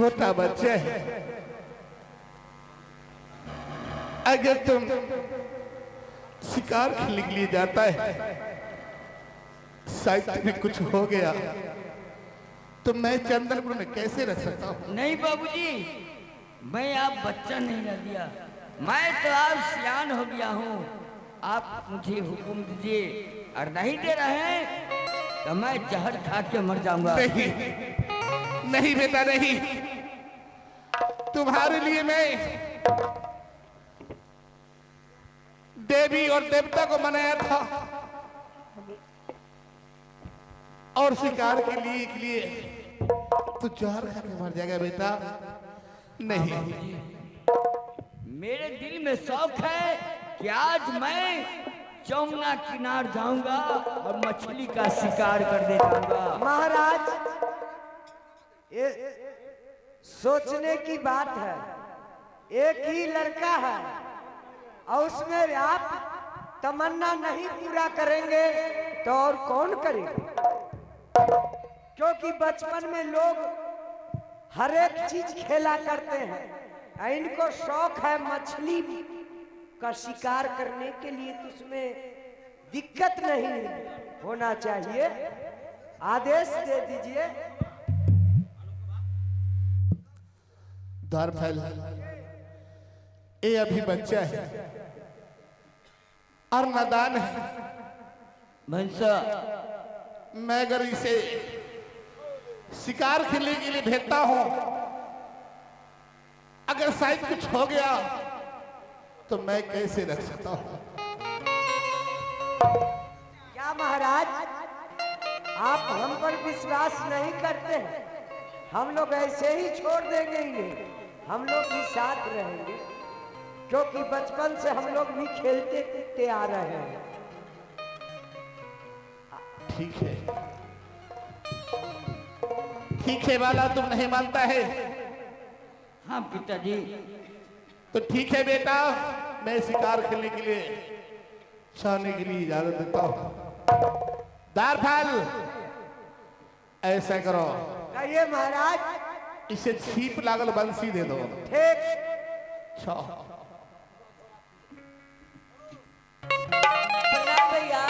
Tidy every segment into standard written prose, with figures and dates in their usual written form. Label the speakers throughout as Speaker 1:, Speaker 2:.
Speaker 1: छोटा बच्चा है, अगर तुम शिकार खेलने के लिए जाता है, शायद तुम्हें कुछ हो गया तो मैं चंदनपुर में कैसे रह सकता हूँ?
Speaker 2: नहीं बाबूजी, मैं आप बच्चा नहीं रह गया, मैं तो आप सियान हो गया हूँ। आप मुझे हुक्म दीजिए, और नहीं दे रहे हैं तो मैं जहर खा के मर जाऊंगा।
Speaker 1: नहीं नहीं बेटा नहीं, तुम्हारे लिए मैं देवी और देवता को मनाया था और शिकार के लिए तो जहर खा के मर जाएगा बेटा। नहीं,
Speaker 2: मेरे दिल में शौक है कि आज मैं जमुना किनार जाऊंगा और मछली का शिकार करने जाऊंगा।
Speaker 3: महाराज, ये सोचने की बात है, एक ही लड़का है और उसमें आप तमन्ना नहीं पूरा करेंगे तो और कौन करेगा? क्योंकि बचपन में लोग हर एक चीज खेला करते हैं, इनको शौक है मछली का शिकार करने के लिए, तो उसमें दिक्कत नहीं होना चाहिए। आदेश दे दीजिए।
Speaker 1: द्वारपाल, ये अभी बच्चा है और नादान है।
Speaker 2: भैंसा,
Speaker 1: मैं अगर इसे शिकार खेलने के लिए भेजता हूं, अगर शायद कुछ हो गया तो मैं कैसे रख सकता हूं?
Speaker 3: क्या महाराज, आप हम पर विश्वास नहीं करते हैं? हम लोग ऐसे ही छोड़ देंगे इन्हें, हम लोग भी साथ रहेंगे, क्योंकि बचपन से हम लोग भी खेलते कूदते आ रहे हैं।
Speaker 1: ठीक है, ठीक है बाला, तुम नहीं मानता है?
Speaker 2: हाँ पिताजी।
Speaker 1: तो ठीक है बेटा, मैं शिकार खेलने के लिए जाने के लिए इजाजत देता हूं। द्वारपाल, ऐसा करो,
Speaker 3: कहिए महाराज।
Speaker 1: इसे छीप लागल बंसी दे दो।
Speaker 3: ठीक।
Speaker 4: भैया,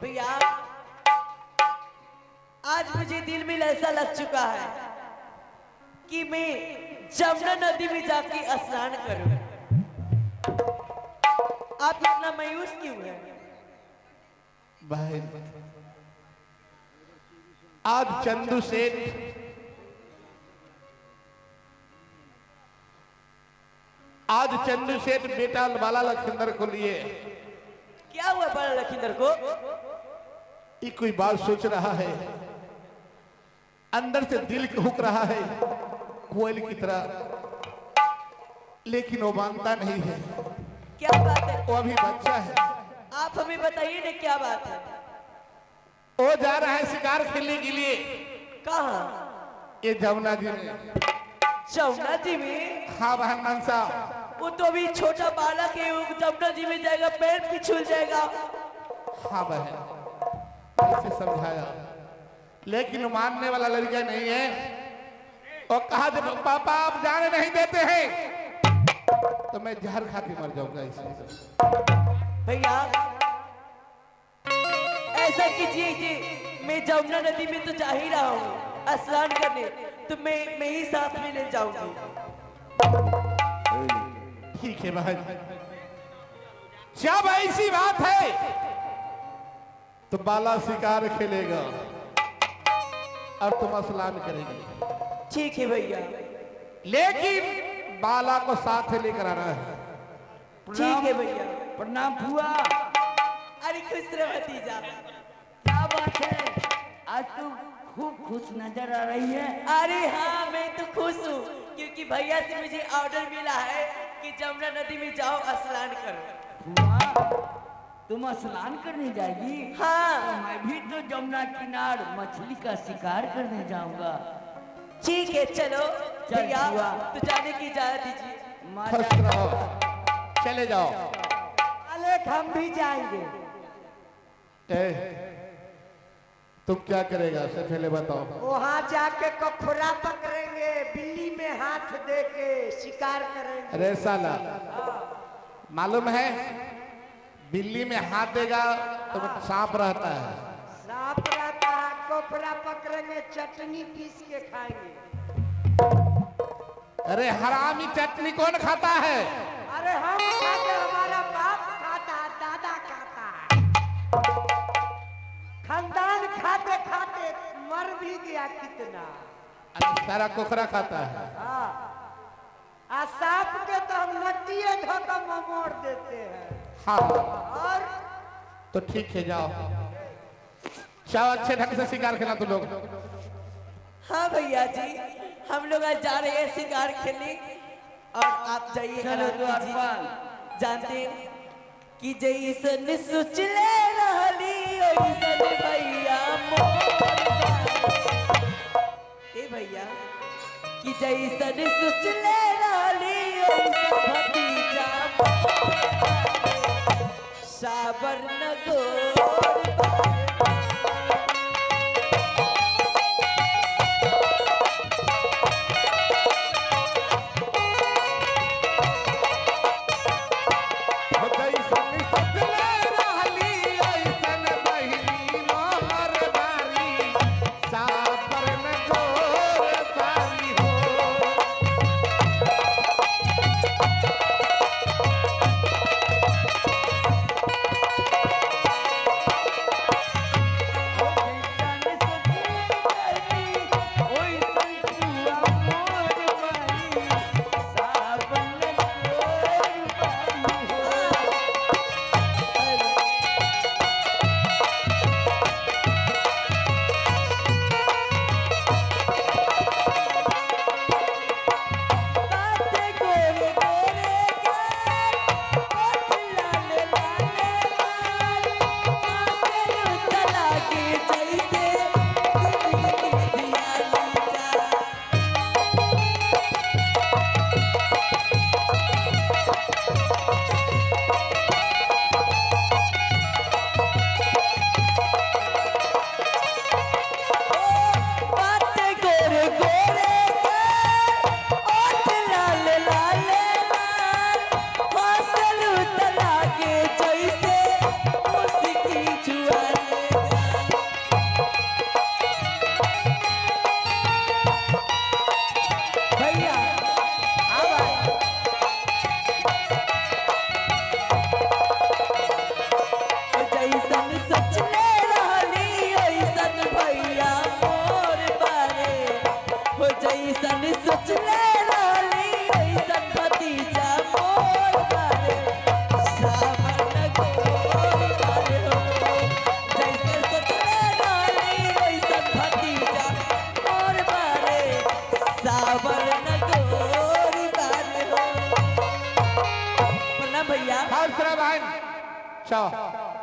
Speaker 4: भैया, आज मुझे दिल में ऐसा लग चुका है कि मैं जमुना नदी में जाके स्नान करूं। आप इतना मायूस क्यों हैं?
Speaker 1: बहन, आज चंदू सेठ बेटा बाला लखिंदर को लिए।
Speaker 4: क्या हुआ बाला लखिंदर को?
Speaker 1: ये कोई बात सोच रहा है, अंदर से दिल हुक रहा है कोयल की तरह, लेकिन वो मानता नहीं है।
Speaker 4: क्या बात है?
Speaker 1: वो अभी बच्चा है।
Speaker 4: आप हमें बताइए ना, क्या बात है?
Speaker 1: वो जा रहा है शिकार खेलने के लिए।
Speaker 4: कहाँ?
Speaker 1: ये जमुना जी में।
Speaker 4: जमुना जी में?
Speaker 1: हाँ बहन मनसा,
Speaker 4: वो तो अभी छोटा बालक है, वो जमुना जी में जाएगा, पैर पिछुल जाएगा।
Speaker 1: हाँ बहन, इसे समझाया, लेकिन वो मानने वाला लड़का नहीं है। और कहा जब पापा आप जाने नहीं देते हैं तो मैं जहर खा के मर जाऊंगा। इसलिए
Speaker 4: भैया ऐसा कीजिए कि मैं जमुना नदी में तो जा ही रहा हूँ स्नान करने, तो मैं ही साथ में ले जाऊंगी।
Speaker 1: ठीक है बहन, जब ऐसी बात है तो बाला शिकार खेलेगा और तुम स्नान करेंगे।
Speaker 4: ठीक है भैया।
Speaker 1: लेकिन बाला को साथ लेकर आना है।
Speaker 4: ठीक है भैया।
Speaker 2: प्रणाम फुआ।
Speaker 4: अरे खुश रहो भतीजा।
Speaker 2: क्या बात है, आज तू खूब खुश नजर आ रही है।
Speaker 4: अरे हाँ, मैं तो खुश हूँ क्योंकि भैया से मुझे ऑर्डर मिला है कि जमुना नदी में जाओ स्नान करो।
Speaker 2: फुआ, तुम स्नान करने जाएगी?
Speaker 4: हाँ।
Speaker 2: तो मैं भी तो जमुना किनार मछली का शिकार करने जाऊंगा।
Speaker 4: ठीक है, चलो
Speaker 2: चल
Speaker 4: भैया,
Speaker 2: हुआ।
Speaker 4: तो जाने की इजाजत दीजिए।
Speaker 1: खुश रहो, चले जाओ।
Speaker 3: अलेख हम भी जाएंगे।
Speaker 1: तुम क्या करेगा उससे पहले बताओ।
Speaker 3: वहाँ जाके कखुरा पकड़ेंगे, बिल्ली में हाथ दे के शिकार करेंगे।
Speaker 1: अरे साला, मालूम है बिल्ली में हाथ देगा तो सांप रहता है।
Speaker 3: सांप रहता है, कखुरा पकड़ेंगे, चटनी पीस के खाएंगे।
Speaker 1: अरे हरामी चटनी कौन खाता है?
Speaker 3: अरे हम खाते, हमारा बाप खाता, दादा खाता है, खानदान खाते खाते मर भी गया कितना।
Speaker 1: अरे सारा कोखरा खाता है।
Speaker 3: हाँ, आ सांप के तो हम नटिए धोकर मोड़ देते हैं।
Speaker 1: हाँ
Speaker 3: और
Speaker 1: तो ठीक है, जाओ जाओ अच्छे ढंग से शिकार खेलना तुम लोग।
Speaker 4: हाँ भैया जी, हम लोग आज जा रहे हैं शिकार खेलने और आप जाइए।
Speaker 2: चलो द्वारपाल।
Speaker 4: जानते हैं कि जैसन सोचले रहली ओइसन भैया ए भैया कि जैसन सोचले रहली ओइसन भतीजा साबर नगोर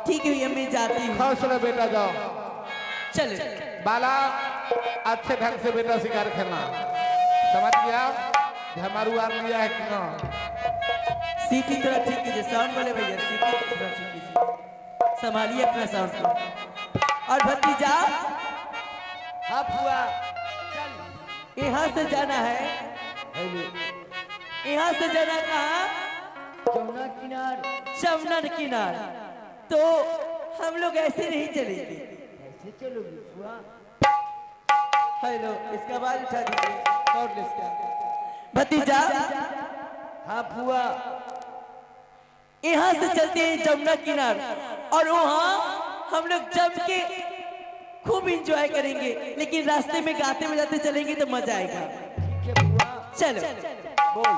Speaker 4: ठीक है भैया, मैं जाती हूँ।
Speaker 1: खुश रहो बेटा, जाओ।
Speaker 4: चलो
Speaker 1: बाला अच्छे ढंग से बेटा शिकार खेलना, समझ गया? हमारू आर लिया है कि ना?
Speaker 4: सीटी थोड़ा ठीक कीजिए, साउंड वाले भैया सीटी थोड़ा ठीक कीजिए, संभालिए अपना साउंड को। और भतीजा
Speaker 2: हाँ फुआ,
Speaker 4: यहाँ से जाना है, यहाँ से जाना कहाँ?
Speaker 2: जमुना किनार।
Speaker 4: जमुना किनार। तो हम लोग ऐसे नहीं चलेंगे।
Speaker 2: कैसे चलोगी फुआ?
Speaker 4: हेलो, इसका बाल उठा दीजिए, कॉर्डलेस का। भतीजा
Speaker 2: हाँ फुआ,
Speaker 4: यहाँ से चलते हैं जमुना किनार और वहाँ हम लोग जम के खूब एंजॉय करेंगे, लेकिन रास्ते में गाते बजाते चलेंगे तो मजा आएगा।
Speaker 2: ठीक है फुआ।
Speaker 4: चलो
Speaker 2: बोल।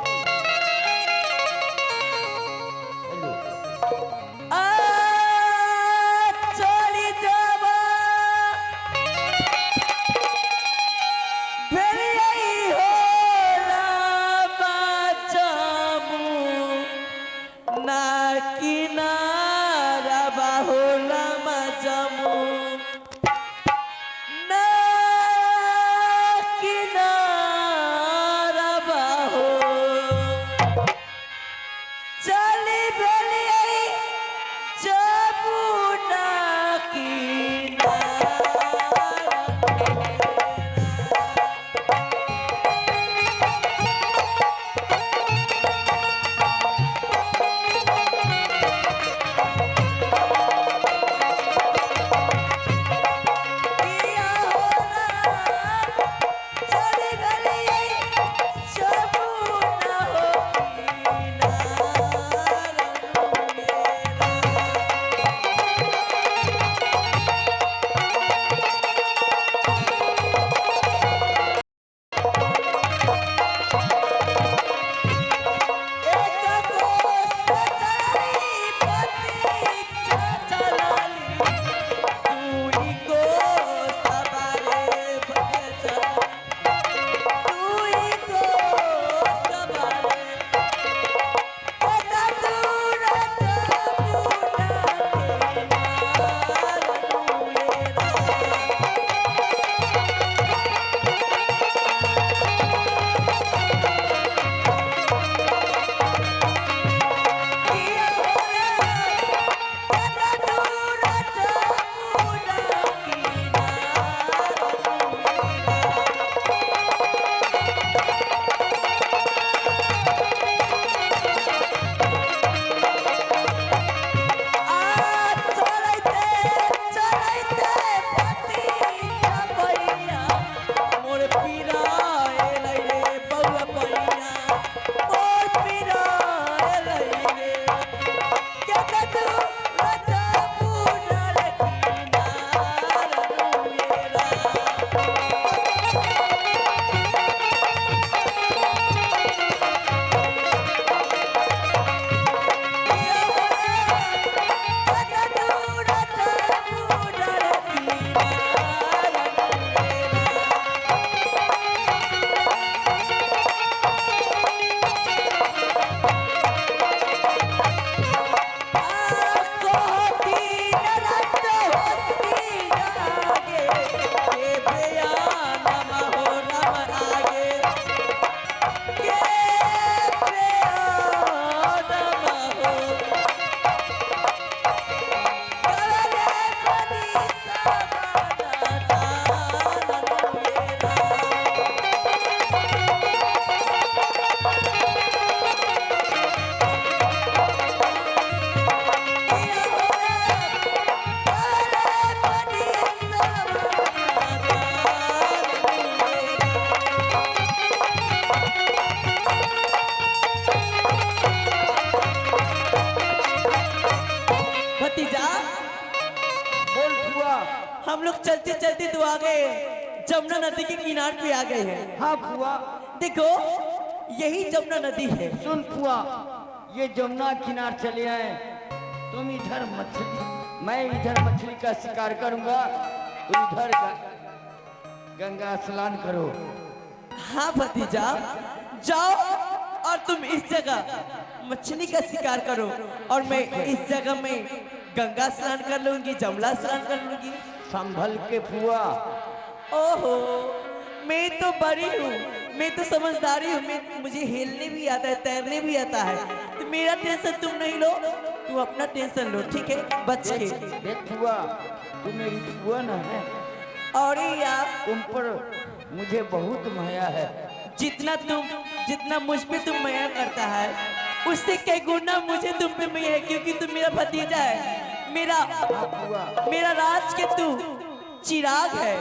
Speaker 4: चली जावा भेलियई होला बाचामू ना किनारा बाहोला मजामू ना किनारा बाहो चली भेलियई जमुना किनारा। हम लोग चलते चलते तो आ गए जमुना नदी के किनारे पे आ गए हैं।
Speaker 2: हाँ फुआ,
Speaker 4: देखो यही जमुना नदी है।
Speaker 2: सुन फुआ, ये जमुना किनार चले आए, तुम इधर मछली, मैं इधर मछली का शिकार करूंगा, उधर गंगा स्नान करो।
Speaker 4: हाँ भतीजा, जाओ और तुम इस जगह मछली का शिकार करो और मैं इस जगह में गंगा स्नान कर लूंगी, जमुना स्नान कर लूंगी।
Speaker 2: संभल के फुआ।
Speaker 4: ओहो, मैं तो बड़ी हूँ, मैं तो समझदारी हूँ, मुझे हिलने भी आता है, तैरने भी आता है, तो मेरा टेंशन तुम नहीं लो, तुम अपना टेंशन लो, ठीक है? बच के।
Speaker 2: देख फुआ, तू मेरी फुआ न है,
Speaker 4: और यार
Speaker 2: तुम पर मुझे बहुत माया है।
Speaker 4: जितना मुझ पे तुम माया करता है, उससे कई गुना मुझे तुम पे माया है, क्योंकि तुम मेरा भतीजा है, मेरा राज के तू चिराग है।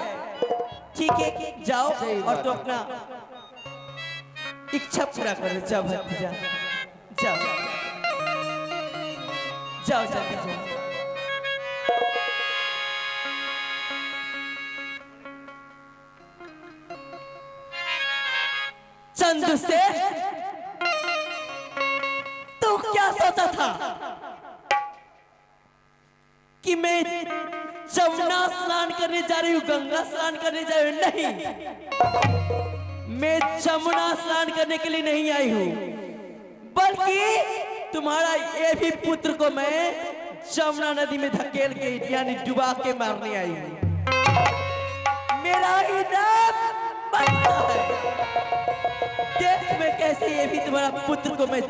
Speaker 4: ठीक है, जाओ और तू अपना इच्छा पूरा करो। जाओ भतीजा, जाओ जाओ जल्दी जाओ। चंदू से तू क्या सोचा था कि मैं जमुना स्नान करने जा रही हूँ, गंगा स्नान करने जा रही हूँ? नहीं, मैं जमुना स्नान करने के लिए नहीं आई हूँ, बल्कि तुम्हारा ये भी पुत्र को मैं जमुना नदी में धकेल के यानी डुबा के मारने आई हूँ। मेरा ही नाम बनता है। देख मैं कैसे ये भी तुम्हारा पुत्र को मैं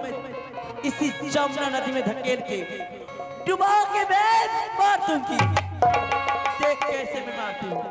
Speaker 4: इसी जमुना नदी में धकेल के डुबा के मैं मार दूंगी। देख कैसे मैं मारती हूँ।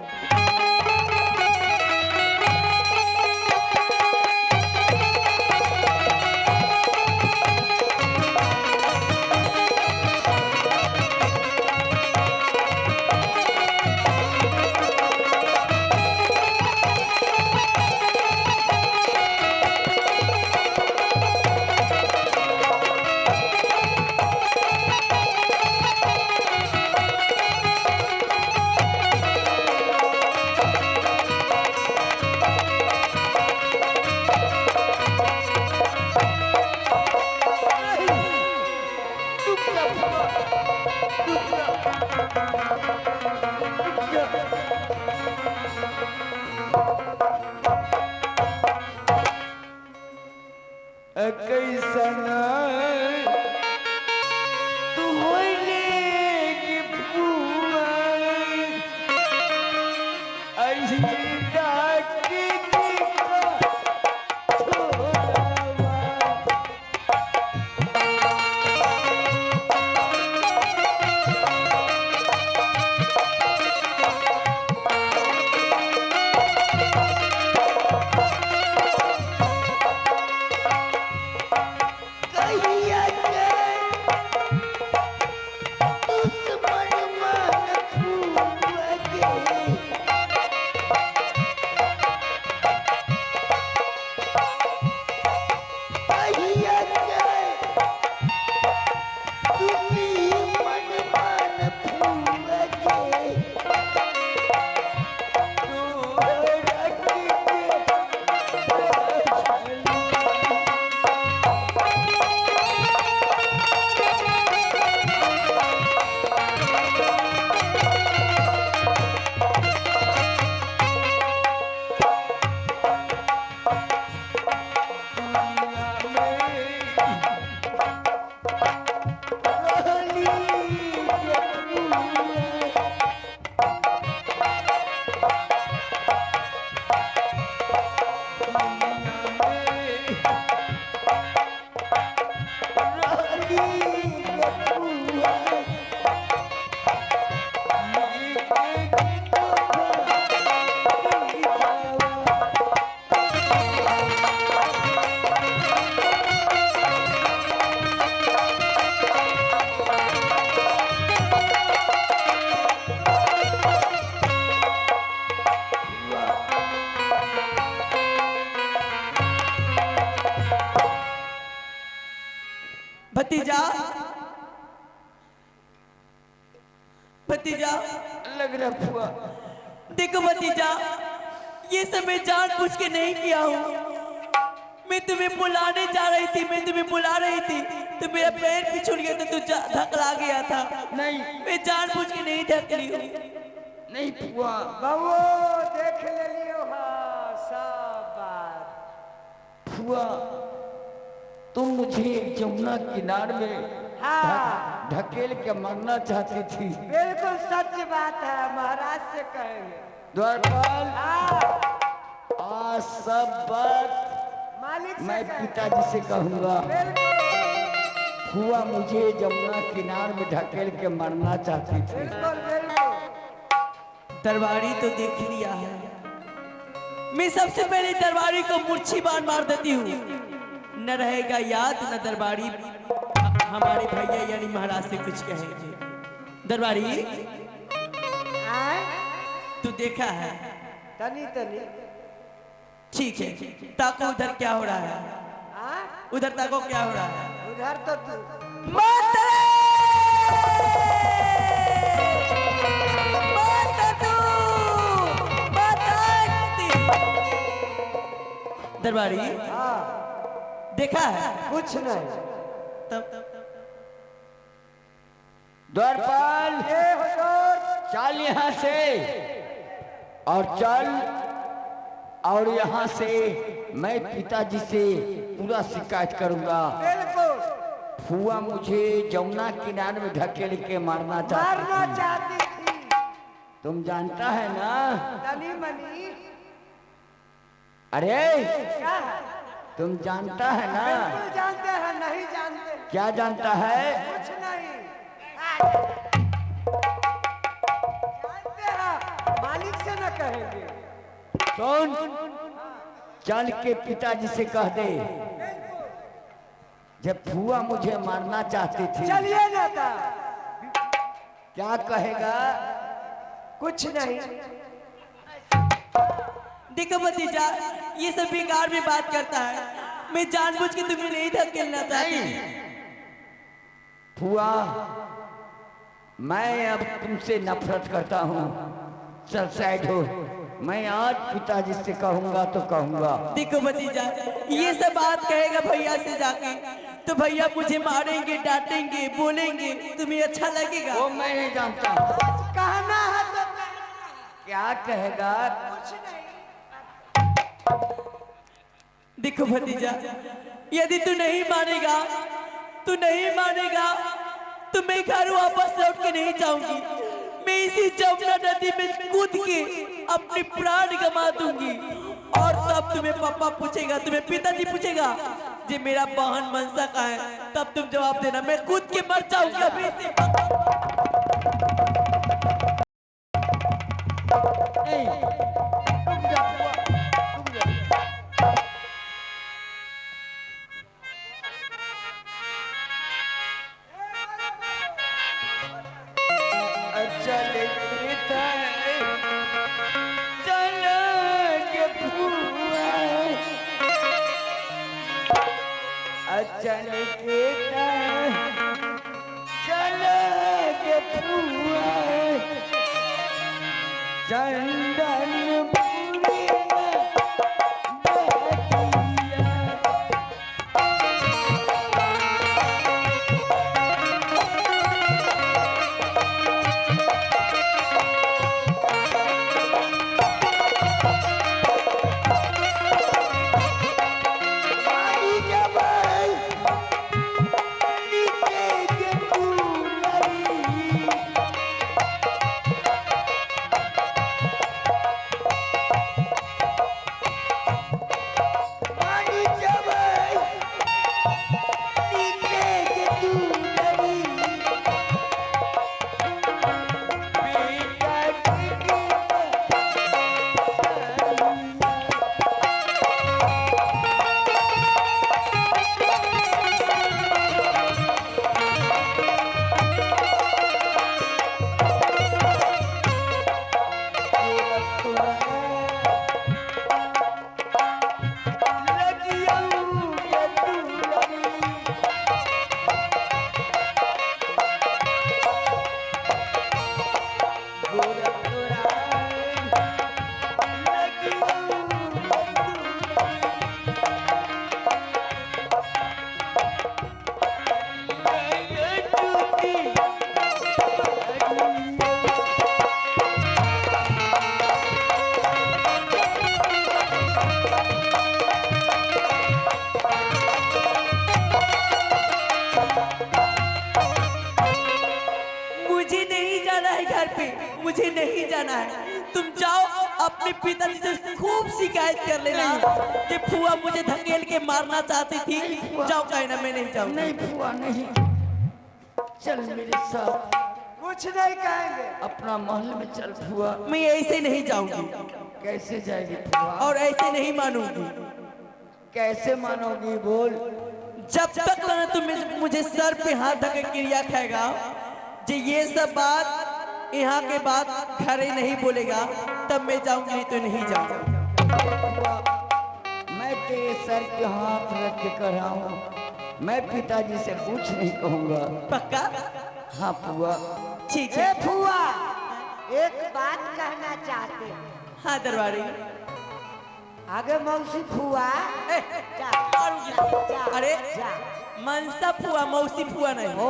Speaker 4: भतीजा
Speaker 2: लग रहा फुआ।
Speaker 4: देखो भतीजा, ये सब मैं जानबूझ के नहीं किया हूँ। मैं तुम्हें बुलाने जा रही थी, मैं तुम्हें बुला रही थी तो मेरा पैर पिछड़ गया था, तू धकला गया था।
Speaker 2: नहीं
Speaker 4: मैं जानबूझ के नहीं धकली हूँ।
Speaker 2: नहीं फुआ।
Speaker 3: बबू देख ले लियो हाँ सब बात।
Speaker 2: फुआ तुम मुझे जमुना किनार में
Speaker 3: हाँ
Speaker 2: ढकेल के मरना चाहती थी।
Speaker 3: बिल्कुल सच बात है, महाराज से कहेंगे।
Speaker 2: द्वारपाल
Speaker 3: हाँ
Speaker 2: आज सब बात
Speaker 3: मालिक से
Speaker 2: मैं
Speaker 3: कहेंगे।
Speaker 2: पिताजी से कहूंगा।
Speaker 3: बिल्कुल
Speaker 2: फुआ मुझे जमुना किनार में ढकेल के मरना चाहती थी।
Speaker 3: बिल्कुल बिल्कुल।
Speaker 4: दरबारी तो देख लिया है। मैं सबसे पहले दरबारी को मूर्छी बाण मार देती हूँ। न रहेगा याद, न दरबारी हमारे भैया यानी महाराज से कुछ कहेंगे। दरबारी
Speaker 3: आए
Speaker 4: तू देखा है?
Speaker 3: तनी तनी
Speaker 4: ठीक है, ताको उधर क्या हो रहा है।
Speaker 3: हाँ
Speaker 4: उधर ताको क्या हो रहा है।
Speaker 3: उधर तो तू
Speaker 4: दरबारी
Speaker 3: हाँ
Speaker 4: देखा है?
Speaker 3: कुछ नहीं।
Speaker 4: तब
Speaker 2: द्वारपाल
Speaker 3: ये हुजूर
Speaker 2: चल यहाँ से और चल, और यहाँ से मैं पिताजी से पूरा शिकायत करूंगा।
Speaker 3: बिल्कुल
Speaker 2: फुआ मुझे जमुना किनारे में ढकेल के मारना
Speaker 3: मारना
Speaker 2: चाहती थी।
Speaker 3: चाहती थी।
Speaker 2: तुम जानता है ना?
Speaker 3: तनी मनी
Speaker 2: अरे
Speaker 3: क्या है?
Speaker 2: तुम जानता है ना?
Speaker 3: बिल्कुल जानते हैं, नहीं जानते
Speaker 2: क्या जानता है?
Speaker 3: कुछ नहीं। जानते हैं, मालिक से न कहेंगे।
Speaker 2: सुन, चल के पिताजी से कह दे जब फुआ मुझे मारना चाहती थी।
Speaker 3: चलिए ना था।
Speaker 2: क्या कहेगा?
Speaker 3: कुछ नहीं।
Speaker 4: देखो भतीजा, ये सब बेकार में बात करता है। मैं जानबूझ के तुम्हें नहीं धकेलना चाहती थी।
Speaker 2: फुआ मैं अब तुमसे नफरत करता हूँ, चल साइड हो। मैं आज पिताजी से कहूंगा तो कहूंगा।
Speaker 4: देखो भतीजा, ये सब बात कहेगा भैया से जाके तो भैया मुझे मारेंगे, डांटेंगे, बोलेंगे। तुम्हें अच्छा लगेगा?
Speaker 2: वो मैं नहीं जानता।
Speaker 3: कहना है तो
Speaker 2: क्या कहेगा?
Speaker 3: कुछ नहीं।
Speaker 4: देखो भतीजा, यदि तू नहीं मानेगा, तू नहीं मानेगा तो मैं घर वापस लौट के नहीं जाऊंगी। मैं इसी जमुना नदी में कूद के अपने प्राण गंवा दूंगी। और तब तुम्हें पापा पूछेगा, तुम्हें पिताजी पूछेगा जे मेरा बहन मनसा का है, तब तुम जवाब देना मैं कूद के मर जाऊंगा।
Speaker 2: चल के फुआ चंदन पूरी
Speaker 4: घर पे मुझे नहीं जाना है। तुम जाओ अपने पिताजी से खूब शिकायत कर लेना कि फुआ मुझे धकेल के मारना चाहती थी। जाओ कहना मैं नहीं जाऊंगा।
Speaker 2: नहीं फुआ नहीं, चल मेरे साथ,
Speaker 3: कुछ नहीं कहेंगे।
Speaker 2: अपना महल में चल फुआ।
Speaker 4: मैं ऐसे नहीं जाऊंगी
Speaker 2: कैसे जाएगी फुआ?
Speaker 4: और ऐसे नहीं मानूंगी।
Speaker 2: कैसे मानोगी बोल?
Speaker 4: जब तक ना तुम मुझे सर पे हाथ धके क्रिया खाएगा जो ये सब बात यहाँ के बाद घरे नहीं बोलेगा तब मैं जाऊंगी, नहीं तो नहीं जाऊंगा।
Speaker 2: मैं तेरे सर पे हाथ रख के कर रहा हूँ, मैं पिताजी से कुछ नहीं कहूँगा।
Speaker 4: पक्का?
Speaker 2: हाँ फुआ।
Speaker 4: ठीक
Speaker 3: ए
Speaker 4: है।
Speaker 3: फुआ, एक बात कहना चाहते हैं।
Speaker 4: हाँ दरबारी।
Speaker 3: आगे मौसी फुआ।
Speaker 4: ए,
Speaker 3: जा,
Speaker 4: और अरे
Speaker 3: जा।
Speaker 4: मनसा फुआ, मौसी फुआ नहीं।
Speaker 3: ओ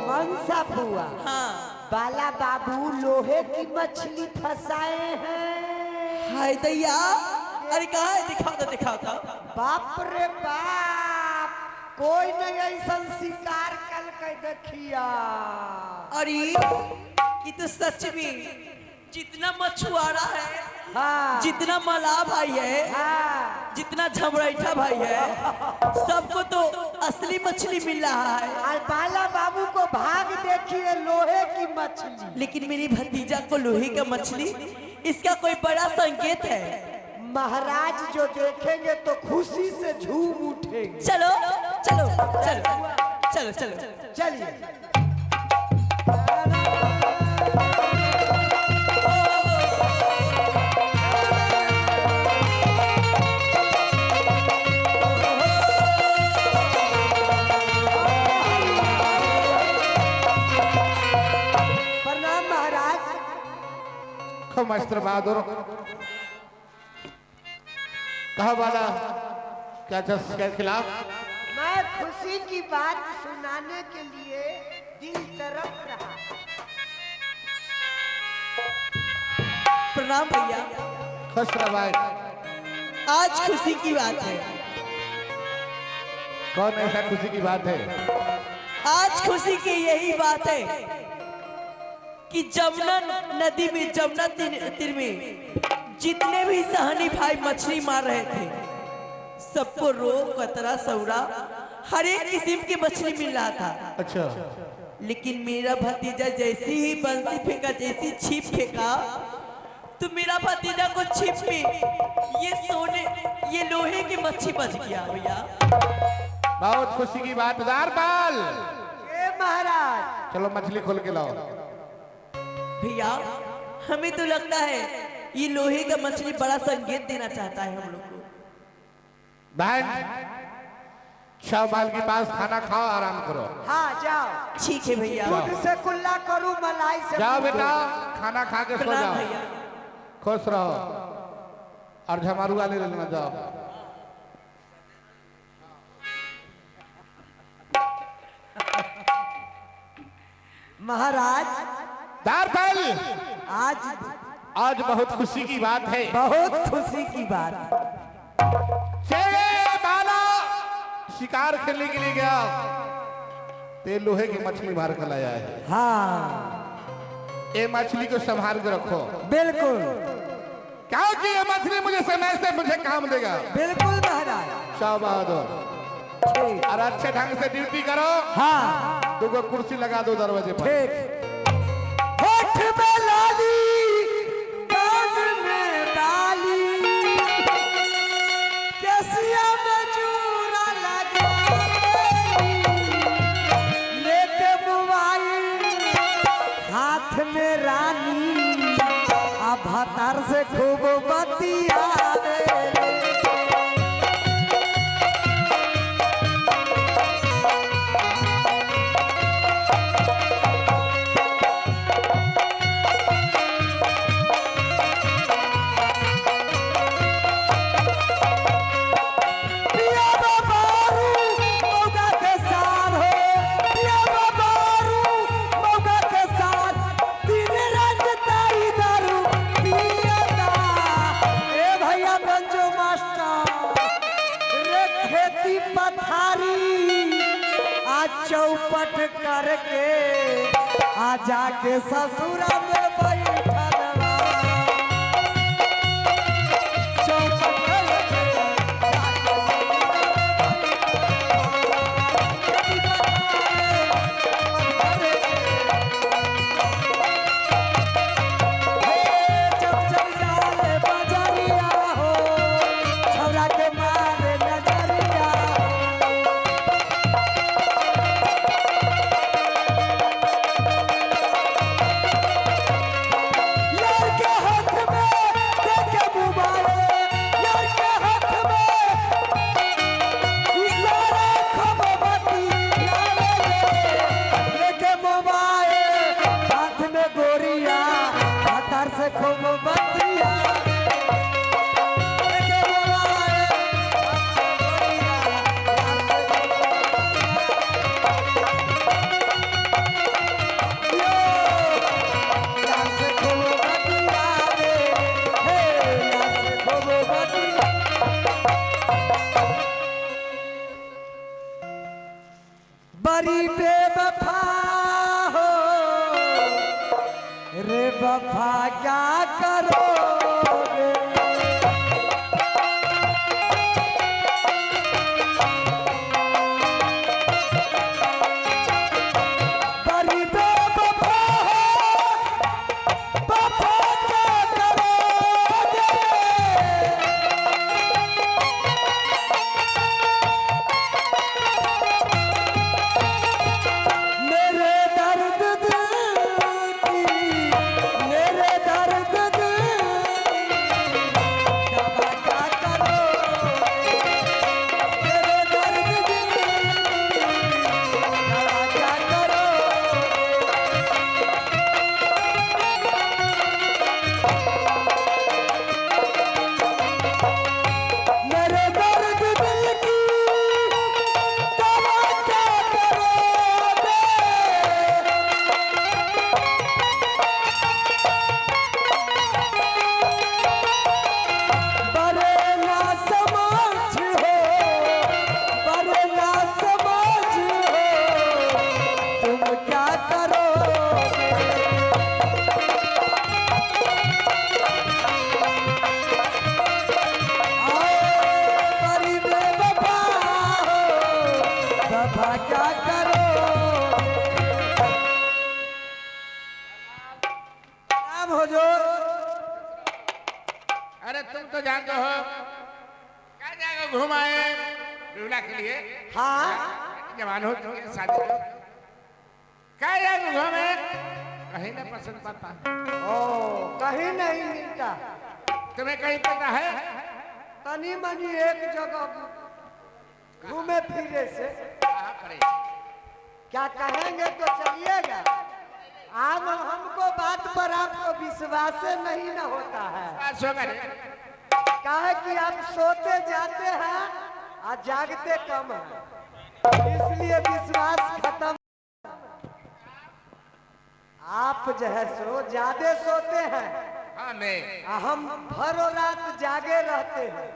Speaker 3: मनसा फुआ।
Speaker 4: हाँ।
Speaker 3: बाला बाबू लोहे की मछली फंसाए हैं।
Speaker 4: हाय दैया, अरे कहाँ है? दिखाओ तो, दिखाओ तो।
Speaker 3: बाप रे बाप, कोई नहीं ऐसा शिकार कल के देखिया।
Speaker 4: अरे ये तो सच में जितना मछुआरा है,
Speaker 3: हाँ
Speaker 4: जितना मलाह भाई है,
Speaker 3: हाँ।
Speaker 4: जितना झमरैठा भाई है, सबको तो असली मछली मिल रहा है।
Speaker 3: और बाला बाबू को भाग देखिए, लोहे की मछली।
Speaker 4: लेकिन मेरी भतीजा को लोहे का मछली, इसका कोई बड़ा संकेत है।
Speaker 3: महाराज जो देखेंगे तो खुशी से झूम उठेंगे।
Speaker 4: चलो चलो चलो चलो चलो
Speaker 3: चलिए। प्रणाम महाराज।
Speaker 1: मास्टर बहादुर कहा वाला क्या जस के खिलाफ?
Speaker 3: मैं खुशी की बात सुनाने के लिए दिल तरफ रहा।
Speaker 4: प्रणाम भैया।
Speaker 1: खुश रह भाई।
Speaker 4: आज खुशी की बात है।
Speaker 1: कौन ऐसा खुशी की बात है?
Speaker 4: आज खुशी की यही बात है कि जमुना नदी में, जमुना तीर में जितने भी सहनी भाई मछली मार रहे थे, सबको रोह, कतरा, सौरा, हर एक किस्म की मछली मिल रहा था।
Speaker 1: अच्छा।
Speaker 4: लेकिन मेरा भतीजा जैसी ही बंसी फेंका, जैसी छिप फेंका, तो मेरा भतीजा को छिप में ये सोने, ये लोहे की मच्छी बच गया भैया।
Speaker 1: बहुत खुशी की बात। दारपाल,
Speaker 3: ए महाराज,
Speaker 1: चलो मछली खोल के लाओ।
Speaker 4: भैया हमें तो लगता है ये लोहे का मछली बड़ा संकेत देना चाहता है हम लोग को।
Speaker 1: बहन, शाहबाल के पास खाना खाओ, आराम करो।
Speaker 3: हाँ जाओ।
Speaker 4: ठीक है भैया।
Speaker 3: दूध से कुल्ला करूं, मलाई से
Speaker 1: जाओ
Speaker 3: दूध।
Speaker 1: बेटा, खाना खा के सो
Speaker 4: प्रणाम
Speaker 1: जाओ।
Speaker 4: भैया।
Speaker 1: खुश रहो और झमारुआ ले लेना। जाओ।
Speaker 3: महाराज,
Speaker 1: दारपाल,
Speaker 3: आज
Speaker 1: बहुत खुशी की बात है।
Speaker 3: बहुत खुशी की बात।
Speaker 1: शेर बाला शिकार खेलने के लिए गया, ते लोहे की मछली मार कर लाया है।
Speaker 3: हाँ
Speaker 1: ये मछली को संभाल के रखो,
Speaker 3: बिल्कुल
Speaker 1: क्योंकि ये मछली मुझे समय से मुझे काम देगा।
Speaker 3: बिल्कुल महाराज।
Speaker 1: शाह बहादुर,
Speaker 3: ठीक।
Speaker 1: और अच्छे ढंग से ड्यूटी करो।
Speaker 3: हाँ
Speaker 1: तुमको कुर्सी लगा दो दरवाजे पर।
Speaker 3: ठीक। होठ में लाली, कान में बाली, केसिया में चूड़ा लगा लेके मोबाइल हाथ में रानी, अब भतार से खूब बतियावे। करके आ जाके ससुरा में बैठलवा चौखट करके जाके ससुरा में जब चल जाए बजरिया हो छौरा के मारे नजरिया यार के हाथ में देखे मोबाइल यार के हाथ में इशारा खबरती लेके मोबाइल हाथ में गोरिया हाथर से खूब बतिया लेके मोबाइल यार से खूब बतिया रे हे यार से खूब बतिया बड़ी बेवफा हो रे वफा क्या करोगे बड़ी बेवफा हो वफा क्या करोगे मेरे दर्द दिल की मेरे दर्द दिल की दवा क्या करोगे मेरे दर्द दिल की दवा क्या करोगे मेरे दर्द दिल की दवा क्या करोगे बड़े ना समझ हो बड़े ना समझ हो तुम क्या करोगे बड़ी बेवफा हो वफा क्या करोगे नाम हो जो
Speaker 1: अरे तुम तो जानते हो क्या जाएगा घूम आए दूल्हा के लिए
Speaker 3: हाँ
Speaker 1: जवान हो चुके हैं, शादी हो क्या जाएगा घूमे कहीं ना पसंद पड़ता
Speaker 3: ओ कहीं नहीं मिलता
Speaker 1: तुम्हें कहीं पता है
Speaker 3: तनी मनी एक जगह घूमे फिरे से
Speaker 1: कहाँ पड़े
Speaker 3: क्या कहेंगे तो चलिएगा आम हमको बात पर आपको विश्वास नहीं न होता है
Speaker 1: बात सो करे
Speaker 3: काहे कि आप सोते जाते हैं और जागते कम है इसलिए विश्वास खत्म आप जो है सो ज्यादा सोते हैं
Speaker 1: हाँ मैं
Speaker 3: और हम भरों रात जागे रहते हैं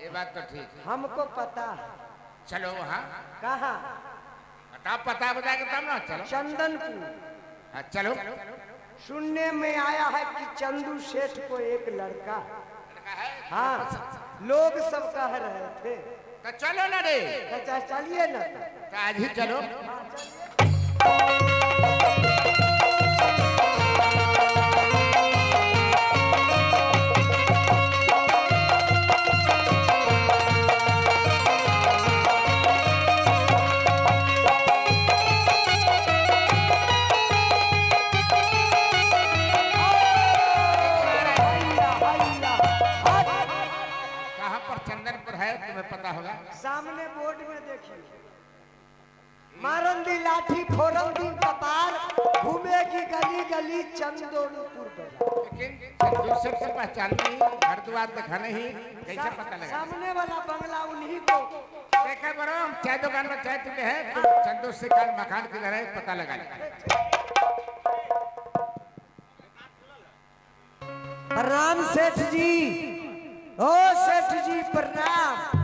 Speaker 1: ये बात तो ठीक है
Speaker 3: हमको पता है
Speaker 1: चलो वहाँ
Speaker 3: कहाँ
Speaker 1: पता बता के तब ना चलो
Speaker 3: चंदनपुर
Speaker 1: हाँ, चलो
Speaker 3: सुनने में आया है कि चंदू सेठ को एक लड़का है। हाँ लोग सब कह रहे थे
Speaker 1: तो चलो ना रे
Speaker 3: चाचा चलिए ना
Speaker 1: तो आज ही चलो कहाँ पर चंदनपुर है तुम्हें पता होगा
Speaker 3: सामने बोर्ड में देखिए मारन दी लाठी फोरम दी कपार घूमेगी गली गली चंदोनपुर बाजार
Speaker 1: लेकिन दूसरे से पहचान नहीं घर द्वार देखा नहीं कैसे पता लगा
Speaker 3: सामने वाला बंगला उन्हीं को
Speaker 1: देखा करो हम चाय दुकान में चाय पीते हैं तो चंदू से कल मकान किधर है पता लगा
Speaker 3: प्रणाम सेठ जी ओ सेठ जी प्रणाम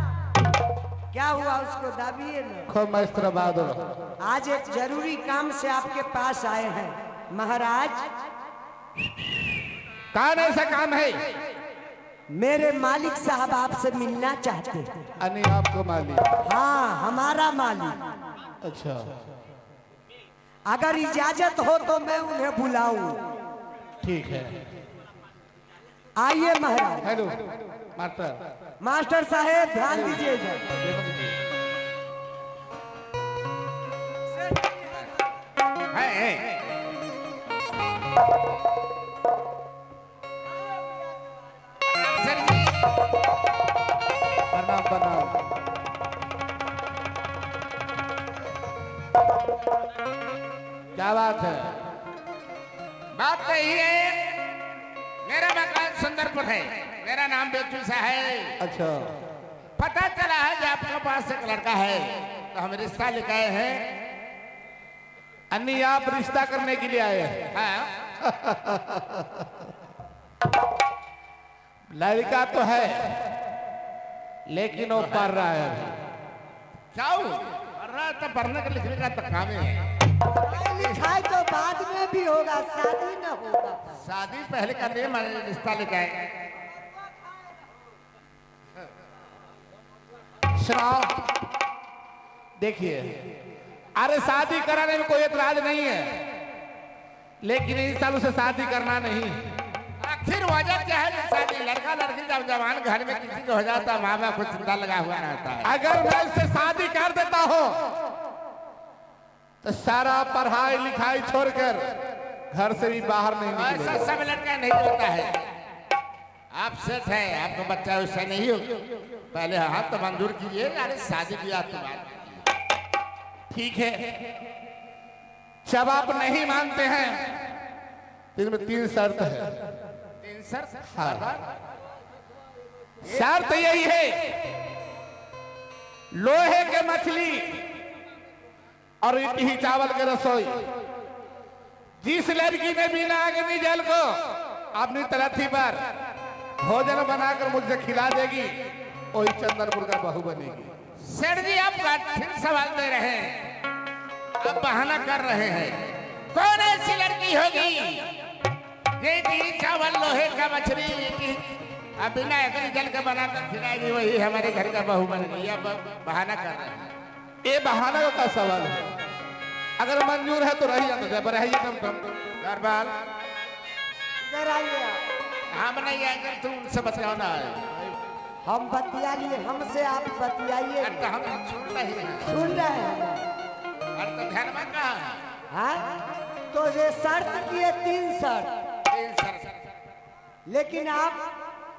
Speaker 3: क्या हुआ उसको दाबिए ना।
Speaker 1: खूब मस्त बहादुर।
Speaker 3: आज एक जरूरी काम से आपके पास आए हैं महाराज।
Speaker 1: कौन ऐसा काम है?
Speaker 3: मेरे मालिक साहब आपसे मिलना चाहते हैं।
Speaker 1: अन्य आपको मालिक?
Speaker 3: हाँ हमारा मालिक।
Speaker 1: अच्छा,
Speaker 3: अगर इजाजत हो तो मैं उन्हें बुलाऊं।
Speaker 1: ठीक है।
Speaker 3: आइए महाराज।
Speaker 1: Hello master.
Speaker 3: मास्टर साहेब ध्यान दीजिएगा।
Speaker 1: प्रणाम प्रणाम। क्या बात है?
Speaker 5: बात तो यही है, मेरा मकान सुंदरपुर है, मेरा नाम बेचू सा है।
Speaker 1: अच्छा,
Speaker 5: पता चला है कि आपके पास एक लड़का है, तो हम रिश्ता लेकर आए हैं।
Speaker 1: अन्य आप रिश्ता करने के लिए आए हैं?
Speaker 5: हाँ,
Speaker 1: लड़का तो है लेकिन वो पढ़ रहा है अभी।
Speaker 5: जाओ पढ़ रहा है तो पढ़ने का लिखने का तो काम ही है।
Speaker 3: लिखाई तो बाद में भी होगा, शादी न होगा।
Speaker 5: शादी पहले करनी है, मैंने रिश्ता लेकर आए।
Speaker 1: सुनाओ। देखिए, अरे शादी कराने में कोई एतराज नहीं है, लेकिन इन सालों से शादी करना नहीं।
Speaker 5: आखिर वजह क्या है शादी? लड़का लड़की जब जवान घर में किसी को हो जाता है, माँ बाप को चिंता लगा हुआ रहता है।
Speaker 1: अगर मैं इससे शादी कर देता हूं तो सारा पढ़ाई लिखाई छोड़कर घर से भी बाहर नहीं
Speaker 5: ऐसा
Speaker 1: निकलेगा।
Speaker 5: सब लड़का नहीं होता है। आप सेठ है, आपका बच्चा वैसा नहीं हो, पहले हाथ तो मंजूर कीजिए। अरे शादी ब्याह तो बात कीजिए।
Speaker 1: ठीक है, जब आप नहीं मानते हैं तो इनमें 3 शर्त है।
Speaker 5: तीन शर्त?
Speaker 1: हाँ। शर्त यही है, लोहे के मछली और इडली चावल के रसोई। जिस लड़की ने बिना अग्नि जल को अपनी तलथी पर भोजन बनाकर मुझसे खिला देगी, वही चंदनपुर का बहू बनेगी।
Speaker 5: सेठ जी आप फिर सवाल दे रहे हैं, आप बहाना कर रहे हैं। कौन ऐसी लड़की होगी ये चावल लोहे का मछली अब बिना अग्नि जल के बनाकर खिलाएगी, वही हमारे घर का बहू बनेगी? आप बहाना कर रहे हैं।
Speaker 1: ये बहाना का सवाल है। अगर मंजूर है तो रहिए, तो जब रहिए कम
Speaker 5: गरबाल
Speaker 3: इधर आइए आप।
Speaker 5: हम नहीं आएंगे, तुम उनसे बतियाना है।
Speaker 3: हम बतियाइए, हमसे आप बतियाइए।
Speaker 5: अरे तो हम सुन रहे हैं।
Speaker 3: सुन रहे हैं।
Speaker 5: अरे तो ध्यान में कहा है?
Speaker 3: हाँ तो ये शर्त किए 3 शर्त,
Speaker 5: तीन शर्त।
Speaker 3: लेकिन आप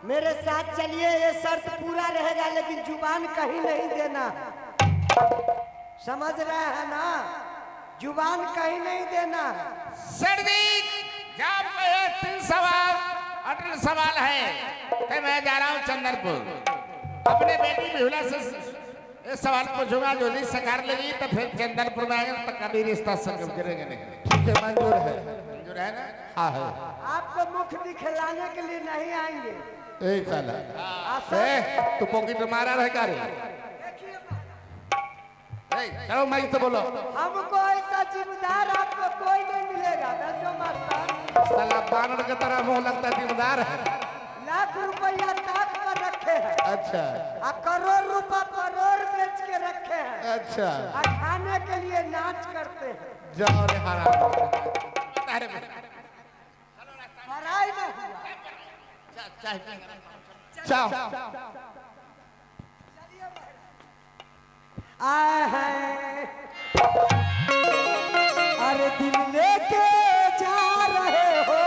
Speaker 3: मेरे साथ चलिए। ये शर्त पूरा रहेगा, लेकिन जुबान कहीं नहीं देना। समझ रहे हैं ना? जुबान कहीं नहीं देना।
Speaker 5: सर जी जब कहे 3 सवाल अटल सवाल है तो मैं जा रहा हूँ चंदनपुर। अपने बेटी बिहुला से ये सवाल पूछूंगा, जो नहीं सकार लेगी तो फिर चंदनपुर में आएंगे, तो कभी रिश्ता संगम करेंगे नहीं।
Speaker 1: ठीक है, मंजूर है।
Speaker 5: मंजूर है ना?
Speaker 1: हाँ है।
Speaker 3: आपको मुख दिखलाने के लिए नहीं आएंगे।
Speaker 1: ए साला,
Speaker 3: आप
Speaker 1: तू पॉकेट में मारा रहे का रे? चलो माइक से बोलो।
Speaker 3: हमको ऐसा जिम्मेदार आपको कोई नहीं मिलेगा। जो मास्टर
Speaker 1: साला बानर की तरह मुंह लगता जिम्मेदार है।
Speaker 3: लाख रुपया ताक पर रखे हैं,
Speaker 1: अच्छा
Speaker 3: और करोड़ रुपया करोड़ बेच के रखे हैं,
Speaker 1: अच्छा,
Speaker 3: और खाने के लिए नाच करते हैं।
Speaker 1: जाओ रे हराम।
Speaker 3: पढ़ाई में हुआ।
Speaker 1: जाओ।
Speaker 3: आए हैं अरे दिल लेके जा रहे हो,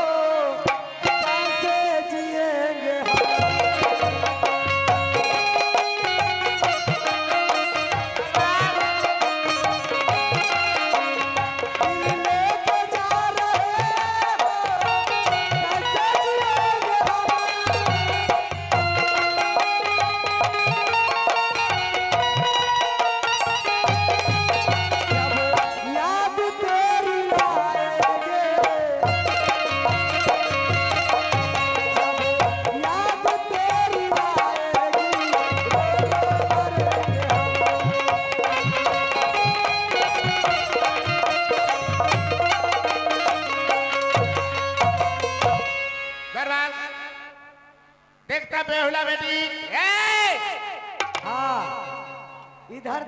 Speaker 3: कैसे जिएंगे हम। दिल लेके जा रहे हो, कैसे जिएंगे हम। जब याद तेरी आए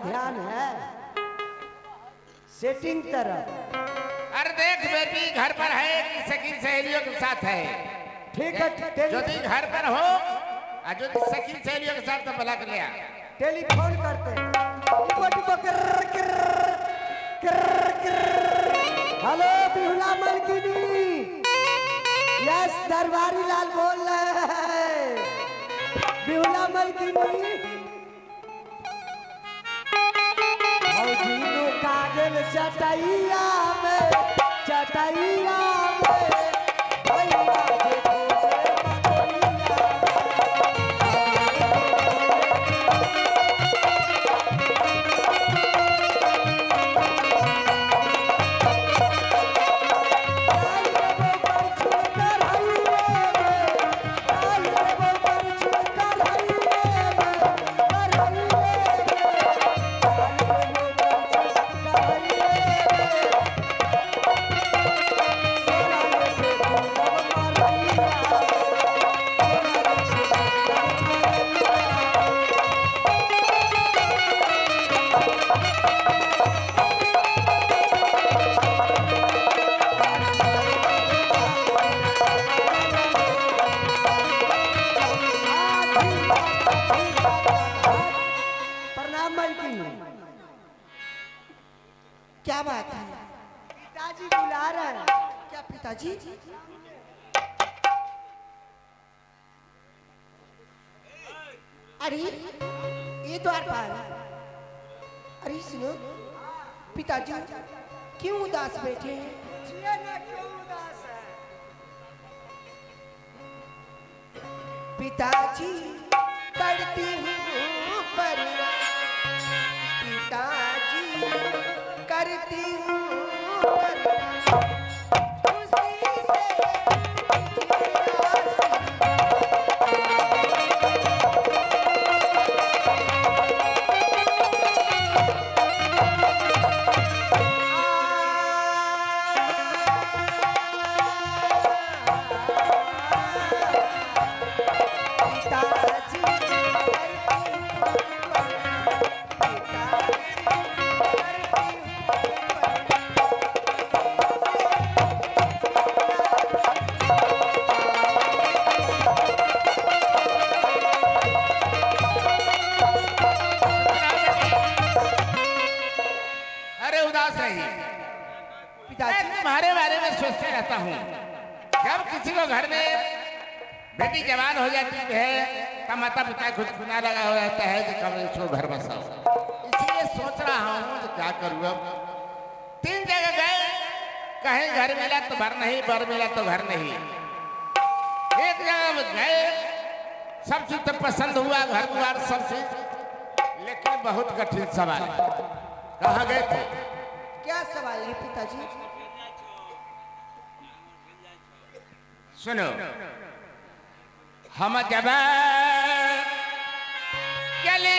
Speaker 3: ध्यान है सेटिंग तरफ।
Speaker 5: अरे देख बेटी घर पर है कि सखी सहेलियों के साथ है।
Speaker 3: ठीक है
Speaker 5: यदि घर पर हो और यदि सखी सहेलियों के साथ तो बुला कर लिया।
Speaker 3: टेलीफोन करते हैं। टिपो टिपो हेलो बिहुला मलकिनी। यस दरबारी लाल बोल रहे हैं। बिहुला मलकिनी भौजीनो कागल चटैया में चटैया में भैया के खोजे
Speaker 4: क्या बात है?
Speaker 3: पिताजी बुला रहे हैं।
Speaker 4: क्या पिताजी? अरे ये द्वारपाल, अरे सुनो, पिताजी क्यों उदास बैठे हैं?
Speaker 3: ये ना क्यों उदास है?
Speaker 4: पिताजी करती हूँ परना, पिताजी करती हूँ परना, उसी से मुझे आशीर्वाद। पिताजी करती हूँ परना, पिताजी
Speaker 5: अरे उदास रही।
Speaker 4: पिताजी
Speaker 5: मैं तुम्हारे बारे में सोचते रहता हूँ। जब किसी को घर में बेटी जवान हो जाती है तब माता पिता खुद सुना लगा हो जाता है कि कब इसको घर बसाओ। इसलिए सोच रहा हूँ कि क्या करूँ अब। 3 जगह गए, कहीं घर मिला तो घर नहीं, बर मिला तो घर नहीं। एक जगह गए, सब चीज तो पसंद हुआ, घर द्वार सब चीज, लेकिन बहुत कठिन सवाल। कहाँ गए थे?
Speaker 4: क्या सवाल है पिताजी?
Speaker 5: सुनो, हम जब चले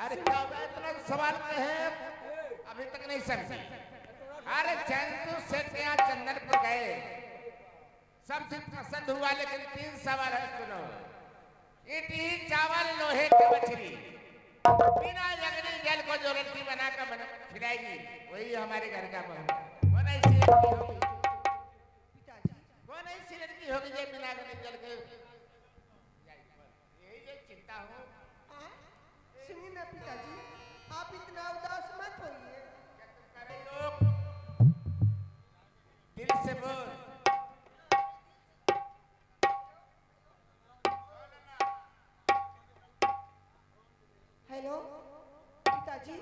Speaker 5: अरे क्या हुआ इतना सवाल में है अभी तक नहीं समझी। अरे चंदू से क्या चंदनपुर गए सब चीज पसंद हुआ लेकिन 3 सवाल है सुनो। इडली चावल लोहे की मछली बिना जगनी जल को जो रोटी बनाकर खिलाएगी वही हमारे घर का बहू। कौन ऐसी लड़की होगी कौन ऐसी लड़की होगी जो बिना जगनी जल के यही जो चिंता हो।
Speaker 6: सुनिए ना पिताजी, आप इतना उदास मत होइए।
Speaker 5: क्या तुम कर रही हो? दिल से बोल।
Speaker 6: हेलो पिताजी,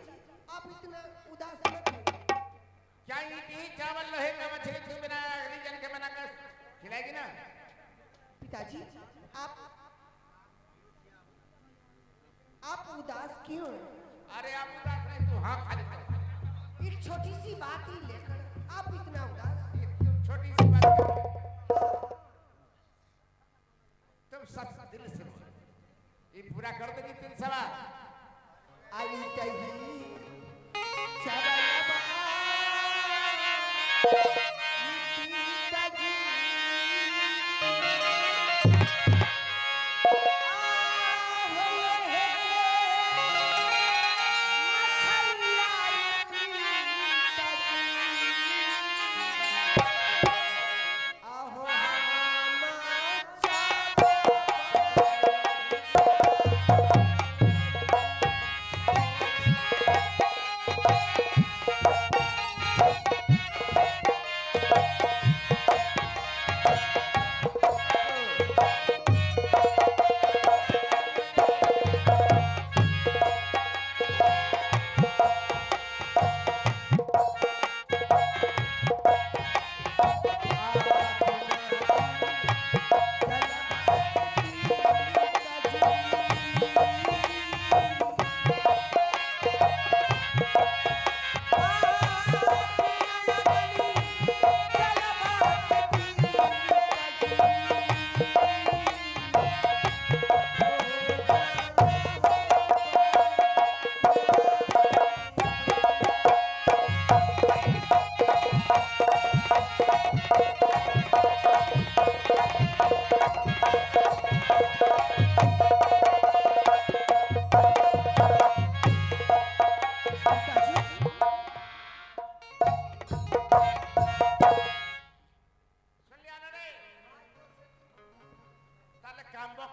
Speaker 6: आप इतना उदास मत होइए।
Speaker 5: क्या इडली चावल लोहे का मछली तुम बिना अग्नि जल के बनाकर खिलाएगी ना?
Speaker 6: पिताजी, आप उदास क्यों हैं?
Speaker 5: अरे आप उदास नहीं तू हाँ खाली कर।
Speaker 6: एक छोटी सी बात ही लेकर आप इतना उदास।
Speaker 5: ये तुम छोटी सी बात कर तुम सब दिल से बोलो। ये पूरा कर दोगी 3 सवाल।
Speaker 6: आई कही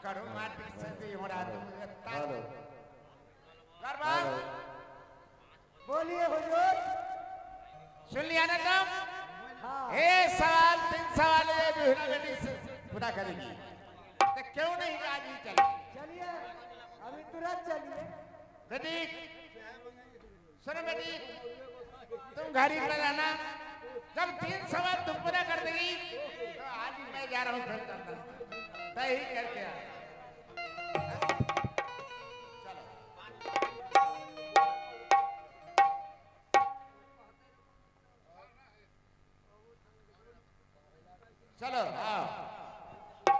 Speaker 5: करो माटी से दी हो रहा
Speaker 3: हेलो
Speaker 5: गरबान
Speaker 3: बोलिए हुजूर।
Speaker 5: सुन लिया ना तुम?
Speaker 3: हाँ
Speaker 5: ए सवाल 3 सवाल ये बिहुला बेटी से पूरा करेगी तो क्यों नहीं आज ही चले?
Speaker 3: चलिए अभी तुरंत चलिए।
Speaker 5: बेटी सुनो बेटी तुम घर ही पर रहना। जब 3 सवाल तुम पूरा कर देगी तो आज मैं जा रहा हूँ फिर करना तय ही करके आ।